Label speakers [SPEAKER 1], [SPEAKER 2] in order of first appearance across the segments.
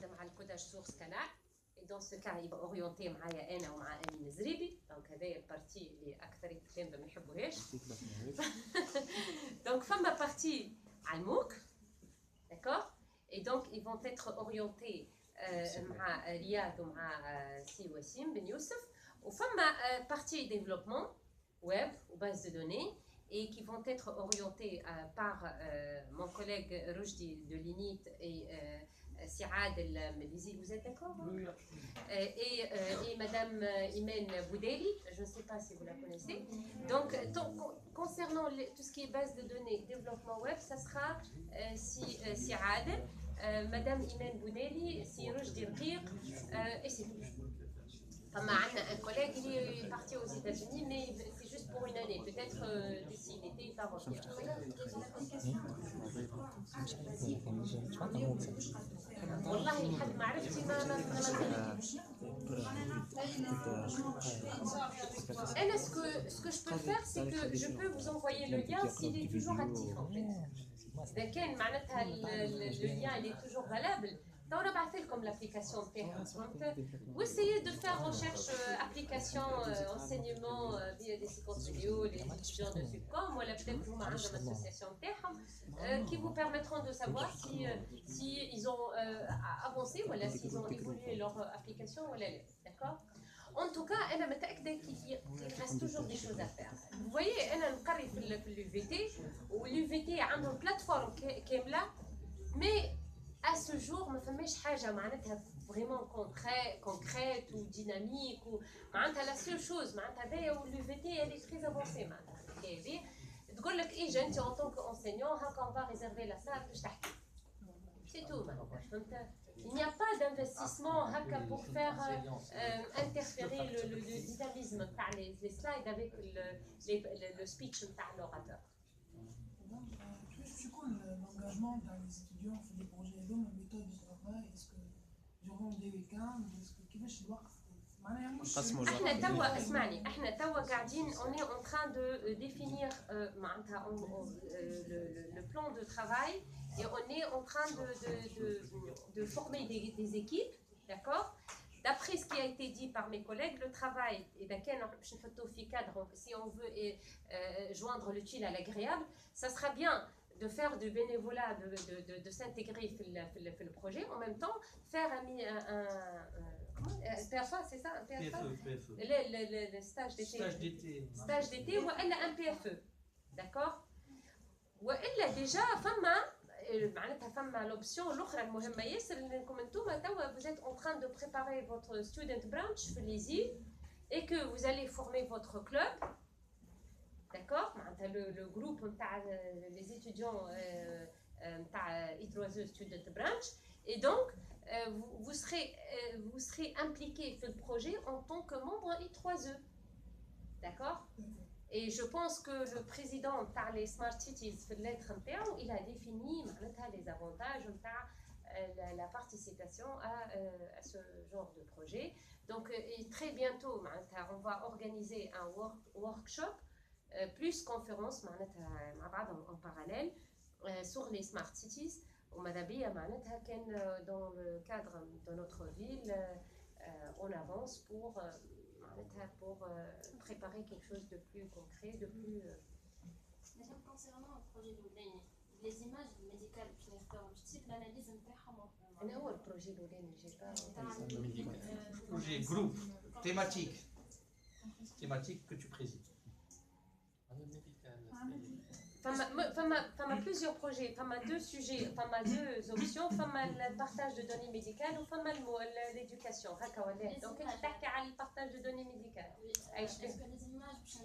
[SPEAKER 1] نخدم على الكوداج سورس كانال. Et dans ce cas, il va orienter معايا انا ومع امين زريبي. دونك هذايا البارتي اللي اكثر الكلام ما يحبوهاش. Donc فما بارتي على الموك. D'accord? Et donc ils vont être orientés مع رياض ومع سي وسيم بن يوسف. وفما partie développement web ou base de données et qui vont être orientés par mon collègue Rojdi de l'INIT et Siad El-Melizi. Vous êtes d'accord? Oui. Et Madame Imen Boudeli, je ne sais pas si vous la connaissez. Donc, concernant tout ce qui est base de données, développement web, ça sera Siad, Madame Imen Boudeli, si Rojdi Rqiq, et c'est tout. Enfin, un collègue il est parti aux États-Unis, mais c'est juste pour une année. Peut-être d'ici l'été, il va revenir. والله لحد ما عرفتي ما أنا ce que je peux faire, c'est que je peux vous envoyer le lien s'il est toujours actif en fait. إذا كان معناتها le lien il est toujours valable. On va passer comme l'application vous essayez de faire recherche application enseignement via des séquences vidéo, les étudiants de Subcom ou peut-être vous avez une association qui vous permettront de savoir si ils ont avancé ou s'ils ont évolué leur application ou d'accord. En tout cas, elle m'a dit qu'il reste toujours des choses à faire. Vous voyez, elle a un carré pour l'UVT ou l'UVT a une plateforme qui est là, mais à ce jour, ما فماش حاجة معناتها vraiment concrète ou dynamique ou معناتها la seule chose معناتها هذايا l'UVT elle est très avancée معناتها الحكاية هذه تقول لك إجا أنت en tant qu'enseignant هاكا on va réserver la salle باش تحكي c'est tout معناتها فهمت. Il n'y a pas d'investissement haka pour faire interférer le dynamisme تاع les slides avec le speech تاع l'orateur.
[SPEAKER 2] C'est quoi l'engagement des étudiants في les projets دول méthode du travail? Est-ce que durant des week-ends est-ce que كيفاش الوقت معناها مش
[SPEAKER 1] احنا توا اسمعني احنا توا قاعدين on est en train de définir معناتها le plan de travail et on est en train de former des équipes, d'accord? D'après ce qui a été dit par mes collègues, le travail, si on veut joindre l'utile à l'agréable, ça sera bien de faire du bénévolat, de s'intégrer dans le projet, en même temps faire un PFA, c'est ça, un PFA, le stage d'été ou un PFE, d'accord? Ou déjà, معناتها فما l'option الأخرى المهمة ياسر أنكم أنتوما توا vous êtes en train de préparer votre student branch في les îles et que vous allez former votre club, d'accord معناتها le groupe نتاع les étudiants نتاع I3E student branch et donc vous serez impliqué في le projet en tant que membre I3E, d'accord. Et je pense que le président de les Smart Cities, il a défini les avantages de la participation à ce genre de projet. Donc, très bientôt, on va organiser un workshop plus conférence en parallèle sur les Smart Cities. Dans le cadre de notre ville, on avance pour préparer quelque chose de plus concret, de plus...
[SPEAKER 3] Concernant le projet de les images médicales qui sont l'analyse interne.
[SPEAKER 1] أنا هو البروجي الأولاني j'ai pas...
[SPEAKER 4] projet groupe thématique que tu présides.
[SPEAKER 1] فما plusieurs projets, فما deux sujets, فما deux options, فما le partage de données médicales ou فما l'éducation هكا ولا. Donc أنت تحكي على le partage de données médicales.
[SPEAKER 3] Est-ce que les images باش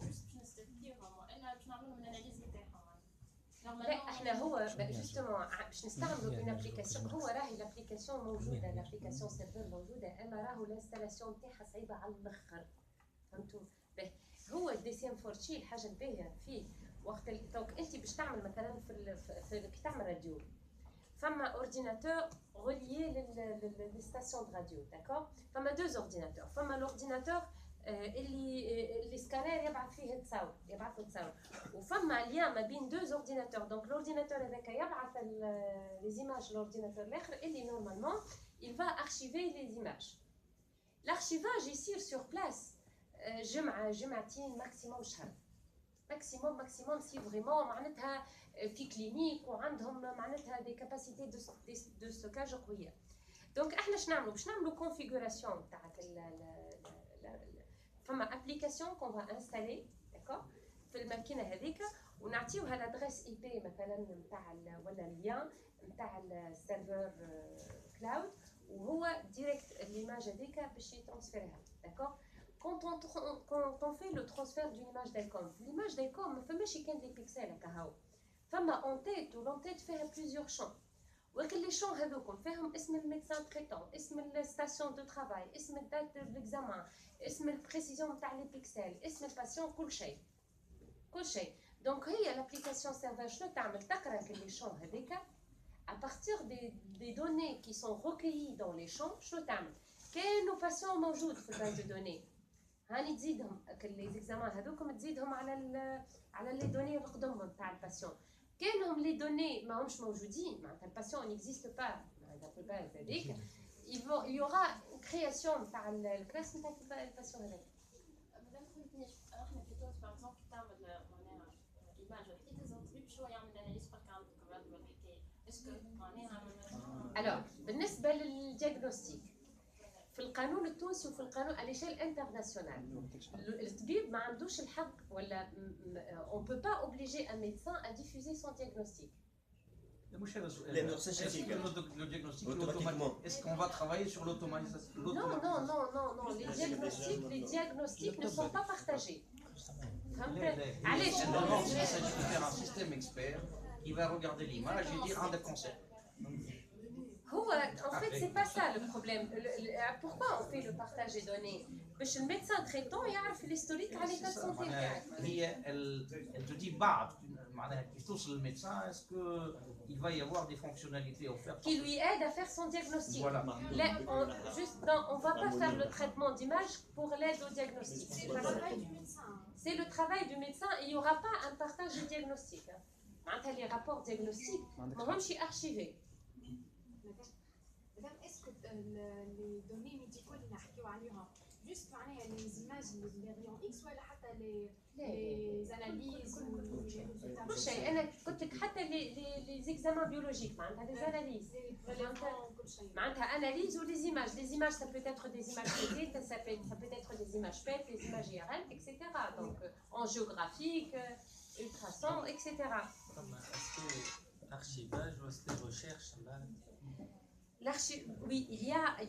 [SPEAKER 3] نستفيدوهم ولا باش نعملوا من الاناليز نتاعهم؟
[SPEAKER 1] لا احنا هو جوستومون باش نستعملوا اون ابليكاسيون هو راهي الابليكاسيون موجوده الابليكاسيون سيرفر موجوده اما راهو الانستالاسيون نتاعها صعيبه على الاخر فهمتوا باهي هو الدي سي ام 4 شي الحاجه الباهيه فيه وقت دونك انت باش تعمل مثلا في كي تعمل راديو فما اورديناتور relié les stations de radio d'accord فما deux ordinateurs فما l'ordinateur اللي سكانير يبعث فيه تصاور وفما ليان ما بين دو اورديناتور دونك الاورديناتور هذاك يبعث لي زيماج لورديناتور الاخر اللي نورمالمون il va archiver les images. L'archivage ici sur place, جمعتين maximum شهر. maximum si vraiment معناتها في كلينيك وعندهم معناتها des capacités de stockage قوية. دونك احنا شنو نعملوا؟ باش نعملوا configuration تاع فما application qu'on va installer, d'accord؟ في الماكينة هذيك ونعطيوها l'adresse IP مثلا نتاع ولا اللين نتاع السيرفر كلاود وهو ديريكت ليماج هذيك باش يترانسفيرها، d'accord؟ Quand on fait le transfert d'une image d'ICOM, l'image d'ICOM ما فماش كان لي بيكسل هكا هاو، فما اون تيت والون تيت فيها بليزيور شون، ولكن لي شون هذوكم فيهم اسم الميدسان تريتون، اسم الستاسيون دو ترافاي، اسم الدات دو ليكزامان، اسم البريسيزيون تاع لي بيكسل، اسم الباسيون، كل شيء كل شيء. دونك هي l'application serveur شنو تعمل؟ تقرا لي شون هذيك à partir des données qui sont recueillies dans les champs. شنو تعمل؟ كانوا باسيون موجود في الباز دو دوني، هاني تزيدهم لي زيكزامان هذوكم تزيدهم على لي دوني اللي قدامهم تاع الباسيون. كانهم لي دوني ماهمش موجودين معناتها الباسيون نيكزيست با معناتها في الباز هذيك، يوغا كرياسيون تاع الكلاس نتاع الباسيون هذاك.
[SPEAKER 3] مادام فهمتني احنا في تونس باغ اكزومبل كي تعمل معناها ايماج ولا حكايه تزود شويه يعمل اناليز بارك عندك ولا الحكايه اسكو معناها
[SPEAKER 1] الوغ بالنسبه للدياغنوستيك في القانون التونسي وفي القانون على شيل انترناسيونال الطبيب ما عندوش الحق ولا on peut pas obliger un médecin à diffuser son diagnostic.
[SPEAKER 4] مش هذا السؤال. Le diagnostic automatique. Est-ce qu'on va travailler sur l'automatisation?
[SPEAKER 1] Non, les diagnostics ne sont pas partagés.
[SPEAKER 4] Allez, il s'agit de faire un système expert qui va regarder l'image et dire un des concepts.
[SPEAKER 1] En fait, c'est pas ça le problème. Pourquoi on fait le partage des données? Parce que le médecin traitant يعرف l'historique على l'état de santé تاعك.
[SPEAKER 4] Elle te dit بعد معناها كي توصل للميدسان est-ce que il va y avoir des fonctionnalités offertes
[SPEAKER 1] qui lui aident à faire son diagnostic.
[SPEAKER 4] Voilà.
[SPEAKER 1] Là, on va pas faire le traitement d'image pour l'aide au diagnostic.
[SPEAKER 3] C'est le travail du médecin.
[SPEAKER 1] C'est le travail du médecin et il n'y aura pas un partage de diagnostic. Les rapports diagnostiques ne seront pas archivés.
[SPEAKER 5] Madame, est-ce que les données médicales اللي نحكيو عليهم juste معناها les images les rayons X ولا حتى les analyses
[SPEAKER 1] كل شيء انا قلت لك حتى les examens biologiques معناتها les analyses معناتها analyse ou les images ça peut être des images PET ça peut être des images PET les images IRM etc. donc angiographique ultrason etc.
[SPEAKER 6] Est-ce que l'archivage ou l'aspect recherche là?
[SPEAKER 1] Oui, il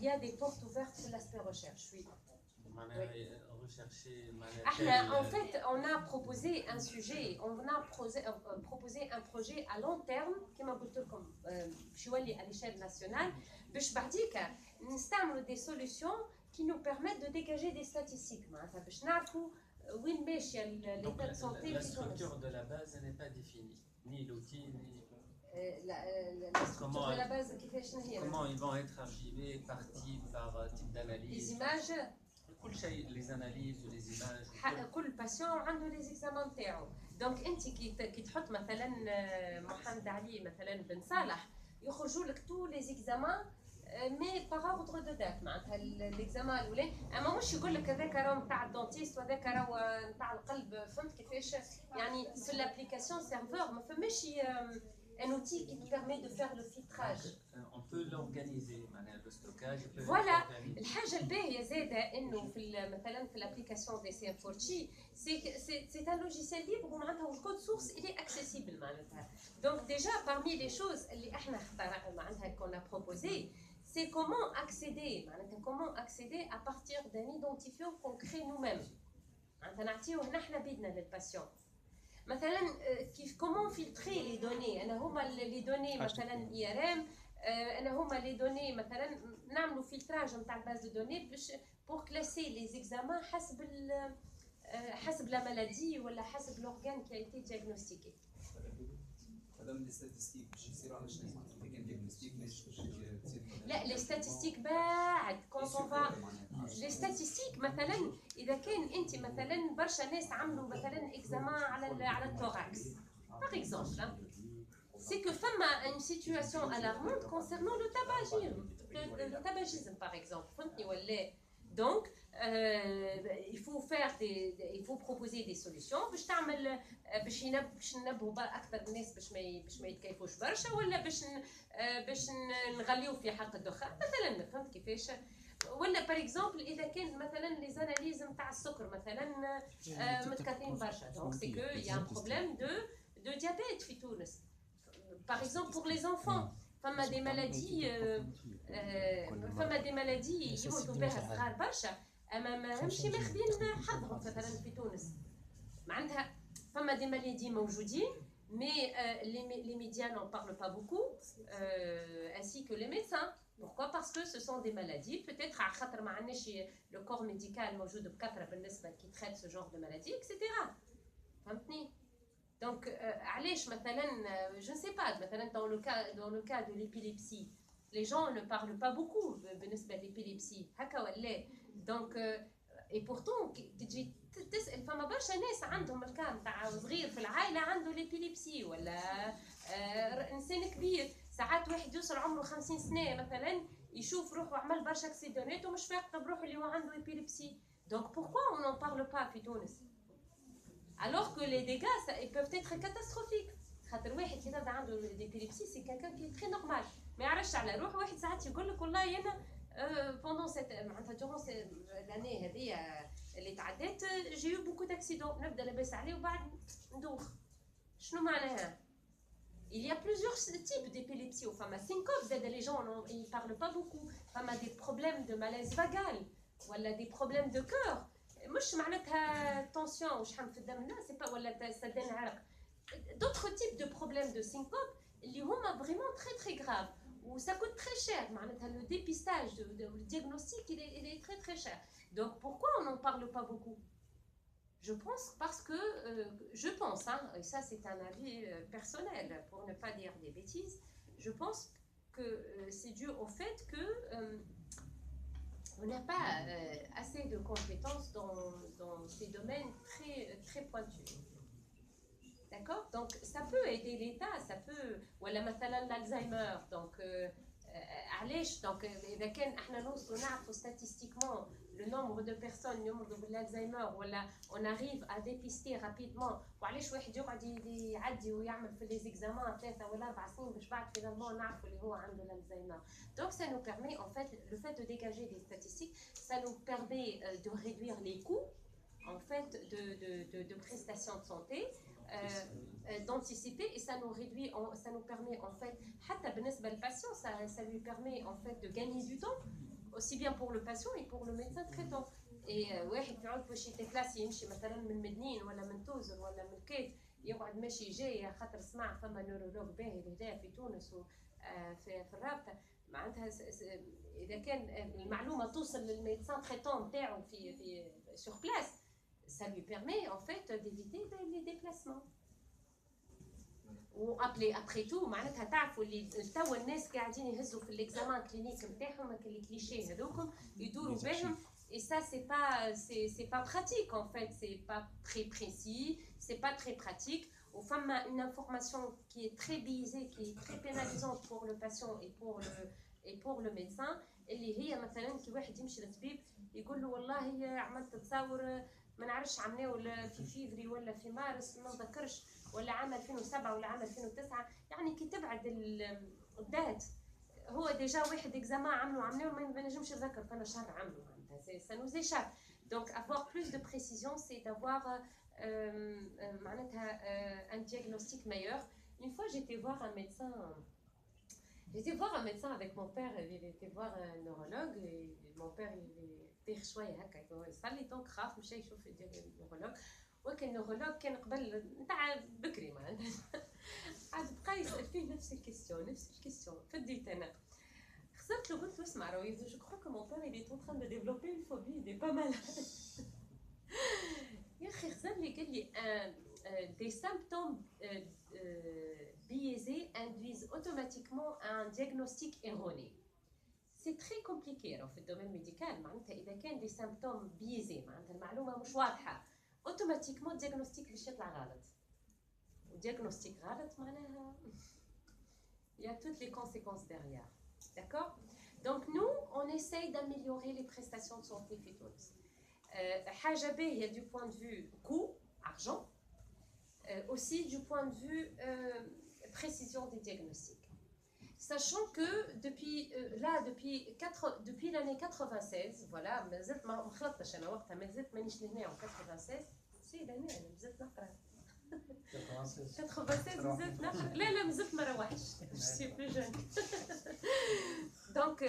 [SPEAKER 1] y a des portes ouvertes sur l'aspect recherche, oui. En fait, on a proposé un sujet, on a proposé un projet à long terme, qui m'a dit comme à l'échelle nationale, nous avons des solutions qui nous permettent de dégager des statistiques.
[SPEAKER 6] Donc la structure de la base n'est pas définie, ni l'outil, ni...
[SPEAKER 1] La structure de la base,
[SPEAKER 6] comment ils vont être archivés par type d'analyse?
[SPEAKER 1] Les images.
[SPEAKER 6] Les analyses ou les images.
[SPEAKER 1] كل patient عنده les examens تاعو. Donc انت كي تحط مثلا محمد علي مثلا بن صالح يخرجوا لك tous les examens mais par ordre de date معناتها الاكزامان الاولاني اما مش يقول لك هذاك راهو نتاع الدونتيست وهذاك راهو نتاع القلب فهمت كيفاش يعني في الابليكاسيون سيرفور ما فماش un outil qui nous permet de faire le filtrage.
[SPEAKER 6] On peut l'organiser, le stockage.
[SPEAKER 1] Voilà. الحاجة الباهية زادة إنه مثلا في l'application des CF4G, c'est un logiciel libre ومعناتها الكود سورس il est accessible معناتها. Donc déjà parmi les choses اللي إحنا معناتها qu'on a proposé, c'est comment accéder à partir d'un identifiant qu'on crée nous-mêmes. معناتها نعطيوه نحن بيدنا للباسيون. مثلا comment filtrer les données انا هما les données مثلا IRM انا هما les données مثلا نعملوا filtrage نتاع الباز دو دوني باش pour classer les examens حسب la maladie ولا حسب l'organe qui a été diagnostiqué.
[SPEAKER 7] مادام لي ستاتستيك باش يصيروا على شنو معناتها كان ديagnostic
[SPEAKER 1] لا لي ستاتستيك بعد quand on va لي ستاتستيك مثلا اذا كان انت مثلا برشا ناس عملوا مثلا اكزامان على الثوراكس par exemple c'est que femme a une situation alarmante concernant le tabagisme de tabagisme par exemple. Donc, il faut il faut proposer des solutions باش تعمل باش ننبهوا اكثر الناس باش ما يتكيفوش برشا ولا باش نغليو في حق الدخان مثلا. فهمت كيفاش؟ ولا باغ اكزومبل اذا كان مثلا لي زاناليز نتاع السكر مثلا متكاثرين برشا دونك سي كو يا ان بروبليم دو ديابيت في تونس. باغ اكزومبل بور لي زونفون فما دي مالادي يموتوا بها صغار برشا اما ماهمش ماخذين حظهم مثلا في تونس. معناتها فما دي مالادي موجودين mais les médias n'en parlent pas beaucoup, ainsi que les médecins. Pourquoi? Parce que ce sont des maladies, peut-être à خاطر ما عندناش le corps médical موجود بكثرة بالنسبة qui traite ce genre de maladie, etc. فهمتني؟ Donc علاش مثلا je ne sais pas مثلا dans le cas de l'épilepsie les gens ne parlent pas beaucoup بالنسبة l'épilepsie هكا ولا. Donc et pourtant تجي تسال فما برشا ناس عندهم الكام نتاع صغير في العائله عنده ليبيليبسي ولا انسان كبير ساعات واحد يوصل عمره 50 سنه مثلا يشوف روحه عمل برشا اكسيدونات ومش فايق بروحه اللي هو عنده ليبيليبسي. دونك بوركوا اون نون بارل با في تونس alors que les dégâts ils peuvent être catastrophiques. خاطر واحد كي تبدا عنده ليبيليبسي سي كالكان كي تري نورمال ما يعرفش على روحه. واحد ساعات يقول لك والله انا pendant cette معناتها durant l'année هذه اللي تعدات جي يو بوكو داكسيدون نبدا لاباس عليه وبعد ندوخ. شنو معناها؟ Il y a plusieurs types d'épilepsie. Enfin, ma syncope, les gens ils parlent pas beaucoup. Enfin, des problèmes de malaise vagal, ou des problèmes de cœur. مش معناتها tension وشحال في الدم لا c'est pas ولا سدان عرق. D'autres types de problèmes de syncope اللي هما vraiment très très graves. Ou ça coûte très cher. معناتها le dépistage, le diagnostic, il est très très cher. Donc pourquoi on n'en parle pas beaucoup? Je pense parce que, je pense, hein, et ça c'est un avis personnel pour ne pas dire des bêtises, je pense que c'est dû au fait que on n'a pas assez de compétences dans ces domaines très, très pointus. D'accord? Donc ça peut aider l'État, ça peut, voilà مثلا l'Alzheimer, donc علاش donc إذا كان احنا نوصلوا نعرفوا statistiquement le nombre de personnes يمرضوا بالألزهايمر ولا on arrive à dépister rapidement وعلاش واحد يقعد يعدي ويعمل في les examens 3 ولا 4 سنين باش بعد finalement نعرفوا اللي هو عنده الألزهايمر. Donc ça nous permet en fait le fait de dégager des statistiques, ça nous permet de réduire les coûts en fait de prestations de santé. D'anticiper et ça nous réduit, ça nous permet en fait, حتى بالنسبة للpatient, ça lui permet en fait de gagner du temps, aussi bien pour le patient et pour le médecin traitant. Et واحد يقعد باش يتكلاسي يمشي مثلا من مدنين ولا من توزن ولا من كيت يقعد ماشي جاي خاطر سمع فما نورولوج باهي هنا في تونس وفي الرابطة معناتها إذا كان المعلومة توصل للميدسان تريتون نتاعو في sur place. Ça lui permet en fait d'éviter les déplacements. Après tout, معناتها تعرفوا اللي توا الناس قاعدين يهزوا في الاكزامان كلينيك نتاعهم هكا لي كليشيه هذوكم يدوروا بهم et ça c'est pas pratique en fait, c'est pas très précis, c'est pas très pratique. Ou فما une information qui est très biaisée, qui est très pénalisante pour le patient et pour le médecin اللي هي مثلا كي واحد يمشي للطبيب يقول له والله عملت تصور ما نعرفش عملناه ولا في فيفري ولا في مارس ما نذكرش ولا عام 2007 ولا عام 2009 يعني كي تبعد الدات هو ديجا واحد اكزامان عملوه ما نجمش نذكر فانا شهر عملوا معناتها ça nous échappe. Donc avoir plus de précision c'est d'avoir معناتها un diagnostic meilleur. Une fois j'étais voir un médecin avec mon père, il était voir un neurologue et mon père il طيح شويه هكا يصلي دونك خاف مشى يشوف النورولوج. وكان النورولوج كان قبل نتاع بكري معناتها عاد بقى يسال فيه نفس الكيستيون فديت انا خسرت له قلت له اسمع راهو جو كخوا كو مون بير il est en train de développer une phobie, il est pas malade. يا اخي خزر لي قال لي des symptômes biaisés induisent automatiquement un diagnostic erroné. C'est très compliqué alors في الدومين ميديكال معناتها إذا كان des symptômes biaisés معناتها المعلومة مش واضحة automatiquement الديagnostic باش يطلع غلط. والديagnostic غلط معناها il y a toutes les conséquences derrière. D'accord? Donc nous, on essaye d'améliorer les prestations de santé في تونس. حاجة باهية du point de vue coût, argent, aussi du point de vue précision des diagnostics. Sachant que depuis l'année 96, voilà, مازلت ما خلطتش أنا وقتها مازلت مانيش لهنا en 96 سي l'année أنا مازلت نقرا 96 مازلت نقرا لا مازلت ما روحتش je suis plus jeune donc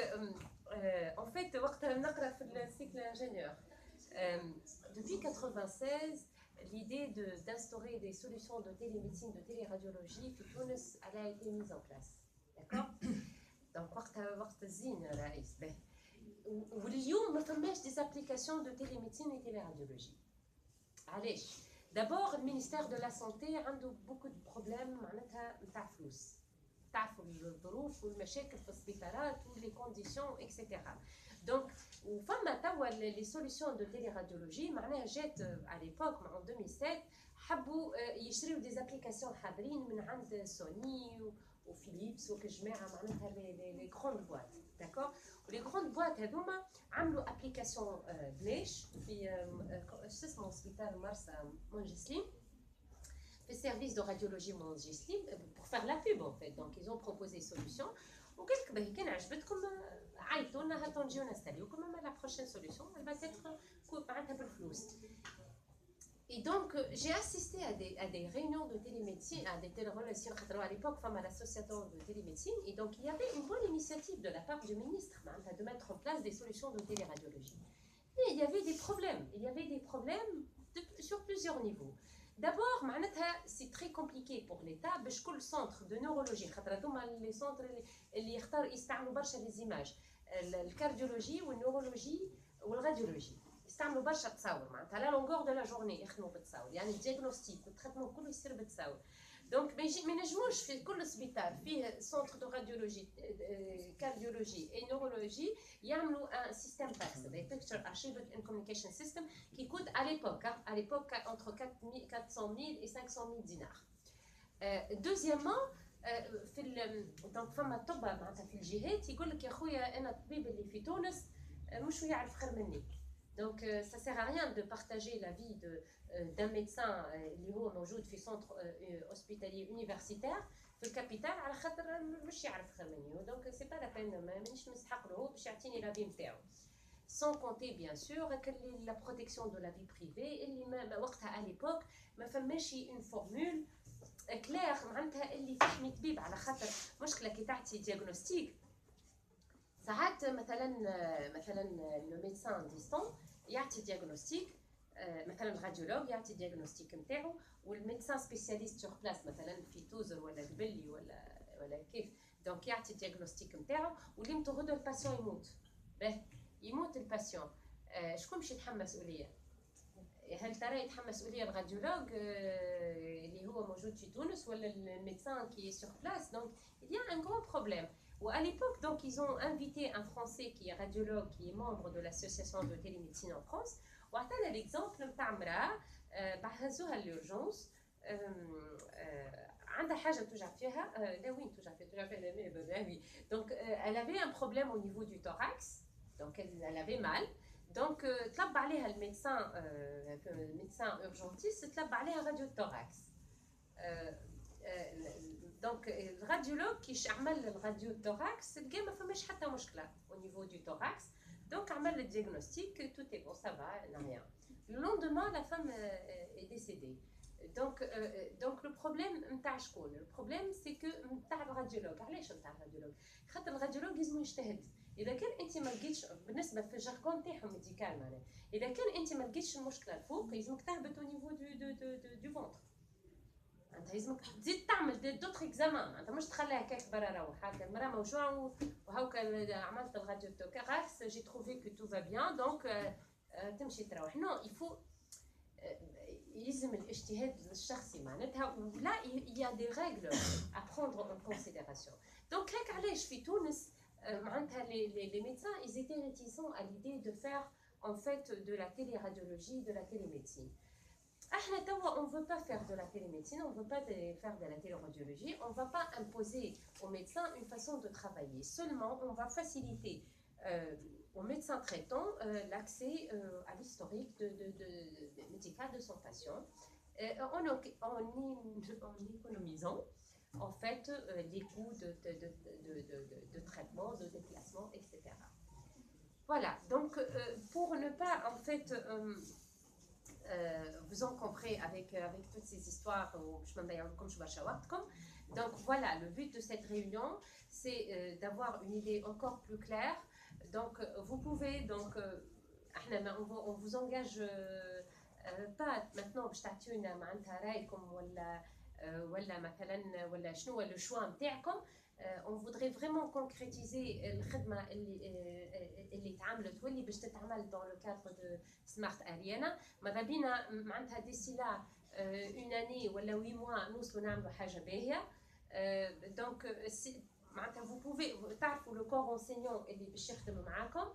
[SPEAKER 1] en fait وقتها نقرا في السيكل ingénieur depuis 96 l'idée d'instaurer des solutions de télémédecine, de téléradiologie في تونس elle a été mise en place. D'accord. Donc وقت الزين رئيس به واليوم ما فماش des applications de télémédecine et téléradiologie. علاش؟ D'abord le ministère de la santé عنده beaucoup de problèmes معناتها نتاع فلوس. تعرفوا الظروف والمشاكل في السبيطارات واللي كونديسيون اكسيتيرا. دونك وفما توا لي سوليسيون دو تيليراديولوجي معناها جات على ليبوك en 2007 حبوا يشريوا دي زابليكاسيون حاضرين من عند سوني وفيليبس وكجماعه معناتها لي غروند بواط داكور ولي غروند بواط هذوما عملوا ابليكاسيون بلاش في اسمه سبيطار مرسى منجسليم في السيرفيس دو راديولوجي منجسليم pour faire la pub en fait. Donc ils ont proposé solution وقال لك باهي كان عجبتكم عيطوا لنا هاتوا نجيو نستليوكم اما لا بروشين سوليسيون elle va être معناتها بالفلوس. Et donc, j'ai assisté à des réunions de télémédecine, à des télérelations. À l'époque, à l'association de télémédecine, et donc il y avait une bonne initiative de la part du ministre de mettre en place des solutions de téléradiologie. Mais il y avait des problèmes. Il y avait des problèmes sur plusieurs niveaux. D'abord, c'est très compliqué pour l'État, parce que le centre de neurologie, les centres اللي يستعملوا برشا les images, la cardiologie ou la neurologie ou la radiologie. يستعملوا برشا تصاور معناتها لا لونغور دو لا جورني يخدموا بالتصاور يعني الدياغنوستيك والتريتمون كله يصير بالتصاور دونك ما ينجموش في كل سبيطار فيه سونتر دو راديولوجي كارديولوجي اي نورولوجي يعملوا ان سيستم باكس دي بيكتشر ارشيفنج اند كوميونيكيشن سيستم كي كود à l'époque entre 400,000 et 500,000 dinars. Deuxièmement في دونك فما طب معناتها في الجهات يقول لك يا خويا انا الطبيب اللي في تونس مش يعرف خير مني. Donc, ça ne sert à rien de partager la vie d'un médecin اللي هو موجود في centre hospitalier universitaire في الكابيتال على خاطر مش يعرف خير مني. Donc, c'est pas la peine مانيش نستحق له باش يعطيني la vie نتاعو. Sans compter bien sûr la protection de la vie privée اللي وقتها à l'époque ما فماش une formule claire معناتها اللي تحمي طبيب على خاطر مشكلة كي تعطي diagnostic ساعات مثلا لو ميدسان ديستون يعطي دياغنوستيك مثلا الراديولوج يعطي دياغنوستيك نتاعو والميدسان سبيسياليست سور بلاس مثلا في توزر ولا البلي ولا كيف دونك يعطي دياغنوستيك نتاعو واللي متغدو الباسيون يموت الباسيون شكون باش يتحمل مسؤوليه؟ هل ترى يتحمل مسؤوليه الراديولوج اللي هو موجود في تونس ولا الميدسان كي سور بلاس؟ دونك il y a un gros problème. Ou à l'époque, donc, ils ont invité un Français qui est radiologue, qui est membre de l'association de télémédecine en France. وعطانا l'exemple نتاع امرأة بعثوها l'urgence عندها حاجة توجع فيها لا وين توجع فيها oui. Donc elle avait un problème au niveau du thorax, donc elle avait mal. Donc طلب عليها الميدسان urgentiste طلب عليها راديو thorax. دونك الراديولوج كي عمل الراديو توراكس لقى ما فماش حتى مشكله au niveau du thorax donc عمل الدياغنوستيك tout est bon ça va rien. Le lendemain la femme est décédée. Donc le problème نتاع شكون؟ Le problème c'est que نتاع الراديولوج. علاش نتاع الراديولوج؟ خاطر الراديولوج لازم يجتهد. اذا كان انت ما لقيتش بالنسبه في الجاركون تاعهم ميديكال معناها اذا كان انت ما لقيتش المشكله الفوق لازمك تهبط au niveau du ventre. انت لازمك تزيد تعمل دوتر اكزامان انت مش تخليها هكاك برا روح هكا المراه موجوعه وهاكا عملت الراديو توكاكس جي تروفي كو تو فا بيان دونك تمشي تروح نو يفو يلزم الاجتهاد الشخصي معناتها ولا يا دي ريغل ا بروندر ان كونسيديراسيون دونك هيك علاش في تونس معناتها les médecins ils étaient réticents à l'idée de faire en fait de la téléradiologie de la télémédecine. On ne veut pas faire de la télémédecine, on ne veut pas faire de la téléradiologie, on ne va pas imposer aux médecins une façon de travailler. Seulement, on va faciliter au médecin traitant l'accès à l'historique médical de son patient en économisant en fait les coûts de traitement, de déplacement, etc. Voilà, donc pour ne pas en fait vous encombrer avec toutes ces histoires, donc voilà, le but de cette réunion, c'est d'avoir une idée encore plus claire. Donc vous pouvez, donc on vous engage pas maintenant باش تعطيونا معناتها رايكم ولا مثلا ولا شنو هو لو شوا نتاعكم. On voudrait vraiment concrétiser الخدمة اللي تعملت واللي باش تتعمل dans le cadre de Smart Ariana. ماذا بينا معناتها d'ici là une année ولا 8 mois نوصلوا نعملوا حاجة باهية. Donc معناتها vous pouvez تعرفوا le corps enseignant اللي باش يخدم معاكم.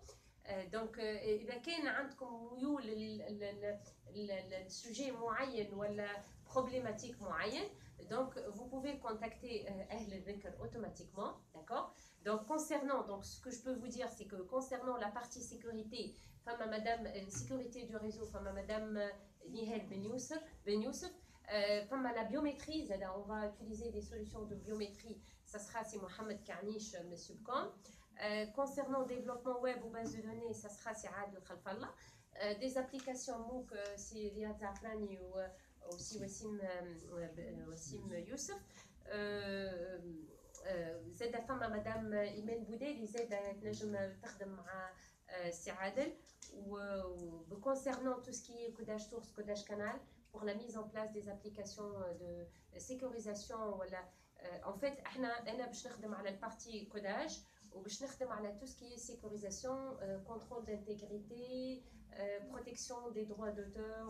[SPEAKER 1] Donc إذا كان عندكم ميول للسوجي معين ولا problématique معين, donc vous pouvez contacter Ahl al-Dhikr automatiquement, d'accord? Donc concernant, donc ce que je peux vous dire, c'est que concernant la partie sécurité, femme à madame sécurité du réseau, femme à madame Nihel Ben Youssef, femme à la biométrie, on va utiliser des solutions de biométrie, ça sera c'est Mohamed Karnish, monsieur Com. Concernant développement web ou base de données, ça sera c'est Adel Khalfallah. Des applications MOOC, c'est Riyad Zafrani ou aussi Wassim Youssef. زاد فما مدام إيمان بوديلي زاد تنجم تخدم مع سي عادل. وكونسيرنون tout ce qui est codage source, codage canal, pour la mise en place des applications de sécurisation ولا en fait أنا باش نخدم على البارتي codage وباش نخدم على tout ce qui est sécurisation, contrôle d'intégrité, protection des droits d'auteur,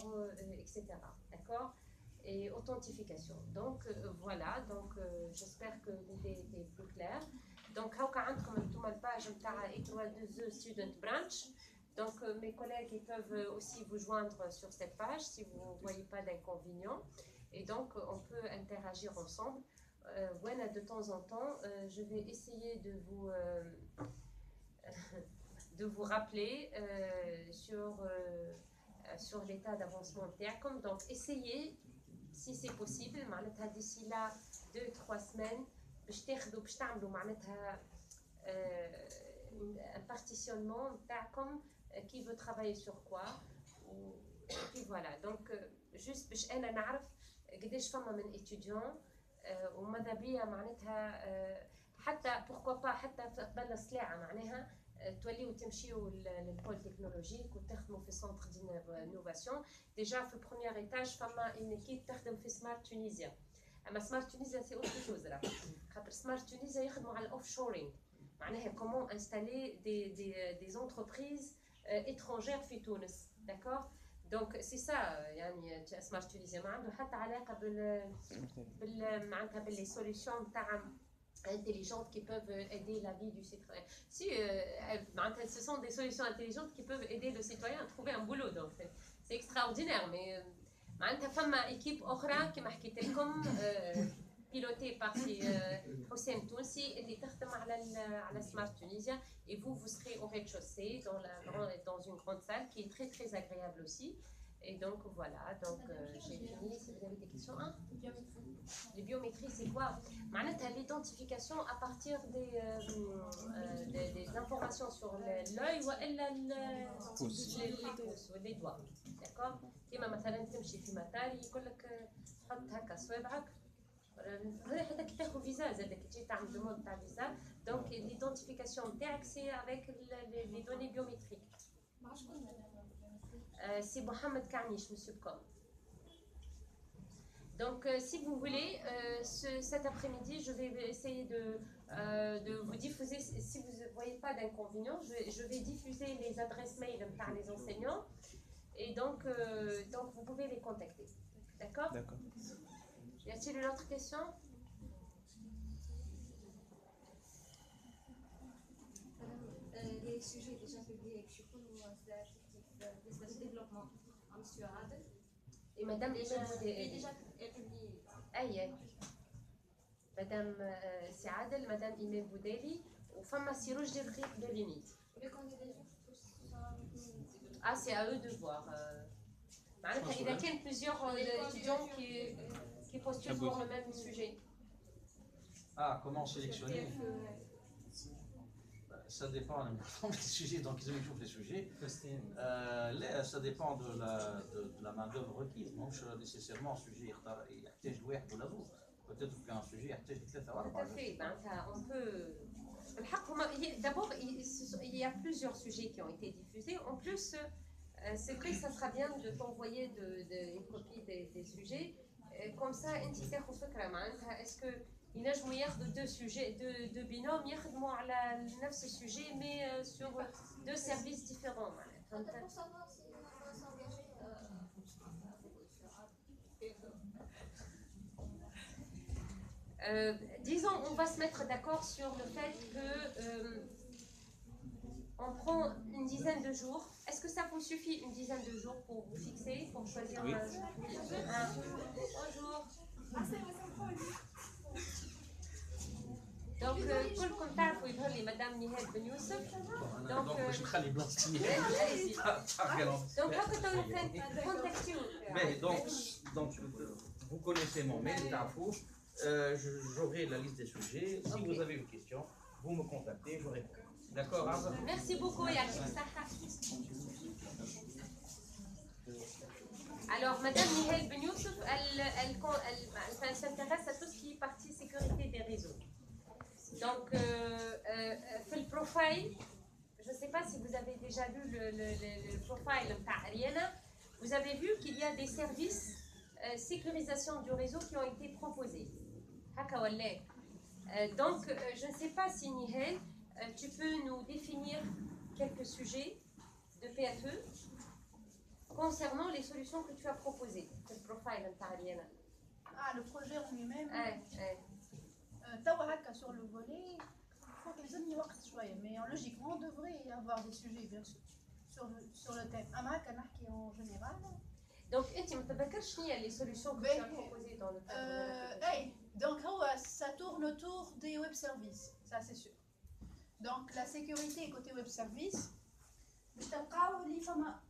[SPEAKER 1] etc. D'accord? Et authentification. Donc voilà, donc j'espère que l'idée était plus claire. Donc هاكا عندكم انتم الباج نتاع E3 Student Branch. Donc mes collègues ils peuvent aussi vous joindre sur cette page si vous ne voyez pas d'inconvénient. Et donc on peut interagir ensemble. Voilà, de temps en temps, je vais essayer de vous rappeler sur l'état d'avancement TERCOM. Donc essayez, si c'est possible, d'ici là 2-3 semaines, باش تعملوا معناتها un partitionnement TERCOM qui veut travailler sur quoi. Et puis voilà, donc juste باش أنا نعرف قديش فما من étudiants وماذا بيا معناتها حتى pourquoi pas حتى قبل الصلاعة معناها توليو تمشيو للبول تكنولوجيك وتخدموا في سنتر دينوفاسيون. ديجا في البروميير ايتاج فما اون ايكيب تخدم في سمارت تونيزيا. اما سمارت تونيزيا سي اوتر شوز راه خاطر سمارت تونيزيا يخدموا على الاوف شورينغ معناها كومون انستالي دي زونتربريز étrangères في تونس. داكور دونك سي سا يعني سمارت تونيزيا ما عنده حتى علاقه معناتها باللي سوليوشن تاع intelligentes qui peuvent aider la vie du citoyen. Si, ce sont des solutions intelligentes qui peuvent aider le citoyen à trouver un boulot. Donc c'est extraordinaire. Mais فما équipe أخرى كما حكيت لكم pilotée par Houssem Tounsi اللي تخدم على Smart Tunisia. Et vous serez au rez-de-chaussée dans une grande salle qui est très très agréable aussi. Et donc voilà, donc j'ai fini. Si vous avez des questions, hein? Les biométries, c'est quoi? L'identification à partir des informations sur l'œil ou les doigts. D'accord? كيما مثلا تمشي في مطار يقول لك حط هكا صوابعك حتى كي تاخذ فيزا زاد كي تجي تعمل دوموند تاع فيزا دونك ليدونتيفيكاسيون تاعك سي افيك لي دوني بيوميتريك.
[SPEAKER 3] مع شكون
[SPEAKER 1] C'est Mohamed Karnish, monsieur Com. Donc, si vous voulez, cet après-midi, je vais essayer de vous diffuser, si vous ne voyez pas d'inconvénient, je vais diffuser les adresses mail par les enseignants. Et donc vous pouvez les contacter. D'accord? D'accord. Y a-t-il une autre question?
[SPEAKER 5] Les sujets déjà publiés, je suis بالنسبة للديفلوبمون مع مسيو عادل
[SPEAKER 1] Et Madame
[SPEAKER 3] Il est
[SPEAKER 1] Imen
[SPEAKER 3] déjà publié.
[SPEAKER 1] أي Madame سعادل Madame Imen Boudeli وفما سيروج de l'UNIT.
[SPEAKER 3] Les candidatures,
[SPEAKER 1] Ah, c'est à eux de voir. معناتها إذا كان plusieurs étudiants qui postulent pour le même sujet.
[SPEAKER 4] Ah, comment sélectionner? Ça dépend des sujets, donc ils ont les sujets. Là, ça dépend de la main-d'œuvre requise. Donc, nécessairement, un sujet يحتاج واحد ولا زوج. Peut-être qu'un sujet يحتاج ثلاثة أو
[SPEAKER 1] Tout à
[SPEAKER 4] أربعة.
[SPEAKER 1] fait. On peut. D'abord, il y a plusieurs sujets qui ont été diffusés. En plus, c'est vrai que ça sera bien de t'envoyer une copie des sujets. Comme ça, est-ce que ينجموا ياخذوا deux binômes يخدموا على نفس السوجي mais sur deux services différents معناتها.
[SPEAKER 3] pour savoir si on va s'engager.
[SPEAKER 1] Disons, on va se mettre d'accord sur le fait que on prend une dizaine de jours. Est-ce que ça vous suffit une dizaine de jours pour vous fixer, pour choisir
[SPEAKER 4] Oui.
[SPEAKER 1] Bonjour. Donc, كلكم تعرفوا يظهر لي مدام نهاد بن يوسف.
[SPEAKER 4] Donc, باش نخلي بلاصتي.
[SPEAKER 1] Donc, هكا تو كان كونتاكتيو.
[SPEAKER 4] Mais donc, vous connaissez mon mail, تعرفوا. J'aurai la liste des sujets. Si vous avez une question, vous me contactez, je réponds. D'accord, Arza?
[SPEAKER 1] Merci beaucoup, يعطيك الصحة. Alors, Madame Nihel Ben Youssouf, elle s'intéresse à tout ce qui est partie sécurité des réseaux. Donc, fait le profile, je ne sais pas si vous avez déjà vu le profile de Ariana, vous avez vu qu'il y a des services sécurisation du réseau qui ont été proposés. Donc, je ne sais pas si Nihel, tu peux nous définir quelques sujets de PFE concernant les solutions que tu as proposées. Le profile de Ariana.
[SPEAKER 8] Ah, le projet en lui-même. Sur le volet, il faut que les amis voient, mais logiquement, on devrait y avoir des sujets, bien sûr, sur le thème. Qui en général.
[SPEAKER 1] Donc, tu me rappelles les solutions que tu as proposées dans le cadre
[SPEAKER 8] donc, ça tourne autour des web services, ça c'est sûr. Donc, la sécurité côté web service, il y a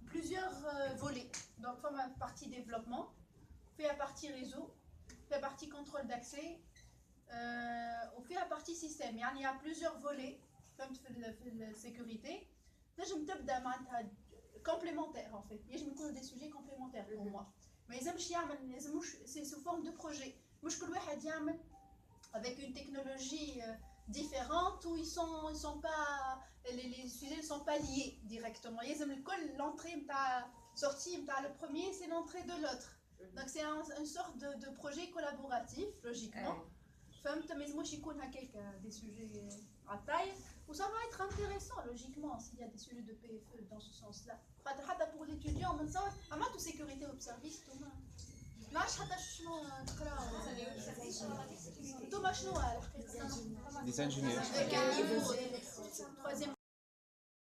[SPEAKER 8] plusieurs volets. Donc, il y a la partie développement, puis la partie réseau, puis la partie contrôle d'accès. On fait la partie système, il y a plusieurs volets dans la sécurité. Là, je me tape complémentaire en fait. Je me connais des sujets complémentaires pour moi. Mais c'est sous forme de projet. Avec une technologie différente où ils sont pas, les sujets ne sont pas liés directement. L'entrée, sortie, le premier, c'est l'entrée de l'autre. Donc c'est une sorte de projet collaboratif, logiquement. Mais moi, je connais des sujets à taille, où ça va être intéressant, logiquement, s'il y a des sujets de PFE dans ce sens-là. Pour l'étudiant, on a toute sécurité au service,
[SPEAKER 7] Des ingénieurs.
[SPEAKER 8] troisième